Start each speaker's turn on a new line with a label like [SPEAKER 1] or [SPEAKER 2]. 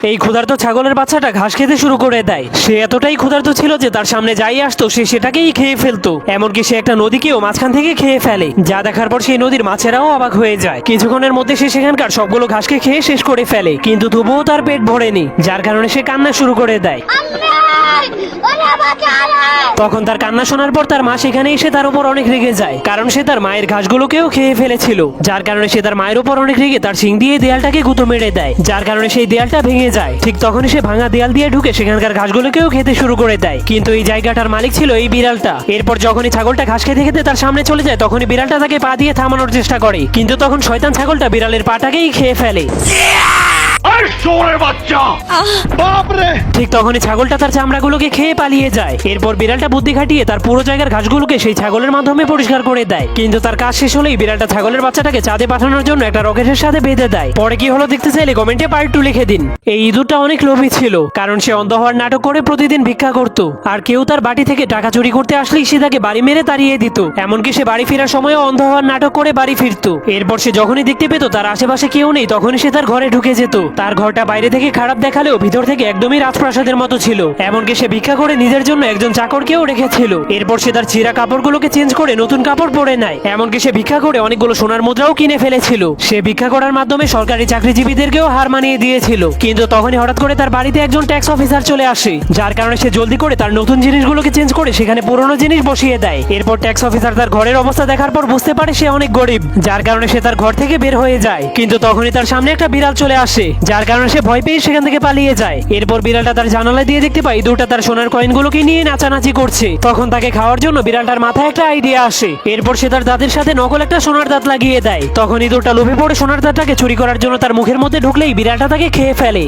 [SPEAKER 1] এই ক্ষুধার্ত ছাগলের বাচ্চাটা ঘাস খেতে শুরু করে দেয়। সে এতটাই ক্ষুধার্ত ছিল যে তার সামনে যাই আসতো সে সেটাকেই খেয়ে ফেলতো। এমনকি সে একটা নদীকেও মাঝখান থেকে খেয়ে ফেলে, যা দেখার পর সেই নদীর মাছেরাও অবাক হয়ে যায়। কিছুক্ষণের মধ্যে সে সেখানকার সবগুলো ঘাসকে খেয়ে শেষ করে ফেলে, কিন্তু তবুও তার পেট ভরেনি, যার কারণে সে কান্না শুরু করে দেয়। তখন তার কান্না শোনার পর তার মা সেখানে এসে তার উপর অনেক রেগে যায়, কারণ সে তার মায়ের ঘাসগুলোকেও খেয়ে ফেলেছিল। যার কারণে সে তার মায়ের উপর অনেক রেগে তার শিং দিয়ে দেয়ালটাকে গুঁতো মেরে দেয়, যার কারণে সেই দেয়ালটা ভেঙে যায়। ঠিক তখনই সে ভাঙা দেয়াল দিয়ে ঢুকে সেখানকার ঘাসগুলোকেও খেতে শুরু করে দেয়। কিন্তু এই জায়গাটার মালিক ছিল এই বিড়ালটা। এরপর যখনই ছাগলটা ঘাস খেতে খেতে তার সামনে চলে যায়, তখনই বিড়ালটা তাকে পা দিয়ে থামানোর চেষ্টা করে, কিন্তু তখন শয়তান ছাগলটা বিড়ালের পাটাকেই খেয়ে ফেলে। ঠিক তখনই ছাগলটা তার চামড়াগুলোকে খেয়ে পালিয়ে যায়। এরপর বিড়ালটা বুদ্ধি খাটিয়ে তার পুরো জায়গার ঘাসগুলোকে সেই ছাগলের মাধ্যমে পরিষ্কার করে দেয়। কিন্তু তার কাজ শেষ হলেই বিড়ালটা ছাগলের বাচ্চাটাকে চাঁদে পাঠানোর জন্য একটা রকেটের সাথে বেঁধে দেয়। পরে কি হলো দেখতে চাইলে কমেন্টে পার্ট 2 লিখে দিন। এই ইঁদুরটা অনেক লোভী ছিল, কারণ সে অন্ধ হওয়ার নাটক করে প্রতিদিন ভিক্ষা করত, আর কেউ তার বাড়ি থেকে টাকা চুরি করতে আসলেই সে তাকে বাড়ি মেরে তাড়িয়ে দিত। এমনকি সে বাড়ি ফেরার সময়ও অন্ধ হওয়ার নাটক করে বাড়ি ফিরত। এরপর সে যখনই দেখতে পেত তার আশেপাশে কেউ নেই, তখনই সে তার ঘরে ঢুকে যেত। তার ঘরটা বাইরে থেকে খারাপ দেখালেও ভিতর থেকে একদমই রাজপ্রাসাদের মতো ছিল। এমনকি সে ভিক্ষা করে নিজের জন্য একজন চাকরকেও রেখেছিল। এরপর সে তার ছিঁড়া কাপড়গুলোকে চেঞ্জ করে নতুন কাপড় পরে নেয়। এমনকি সে ভিক্ষা করে অনেকগুলো সোনার মুদ্রাও কিনে ফেলেছিল। সে ভিক্ষা করার মাধ্যমে সরকারি চাকরিজীবীদেরকেও হার মানিয়ে দিয়েছিল। কিন্তু তখনই হঠাৎ করে তার বাড়িতে একজন ট্যাক্স অফিসার চলে আসে, যার কারণে সে জলদি করে তার নতুন জিনিসগুলোকে চেঞ্জ করে সেখানে পুরনো জিনিস বসিয়ে দেয়। এরপর ট্যাক্স অফিসার তার ঘরের অবস্থা দেখার পর বুঝতে পারে সে অনেক গরিব, যার কারণে সে তার ঘর থেকে বের হয়ে যায়। কিন্তু তখনই তার সামনে একটা বিড়াল চলে আসে, যার কারণে সে ভয় পেয়ে সেখান থেকে পালিয়ে যায়। এরপর বিড়ালটা তার জানালা দিয়ে দেখতে পায় দুটা তার সোনার কয়েনগুলোকে নিয়ে নাচানাচি করছে। তখন তাকে খাওয়ার জন্য বিড়ালটার মাথায় একটা আইডিয়া আসে। এরপর সে তার দাঁতের সাথে নকল একটা সোনার দাঁত লাগিয়ে দেয়। তখন ইঁদুরটা লোভে পড়ে সোনার দাঁতটাকে চুরি করার জন্য তার মুখের মধ্যে ঢুকলেই বিড়ালটা তাকে খেয়ে ফেলে।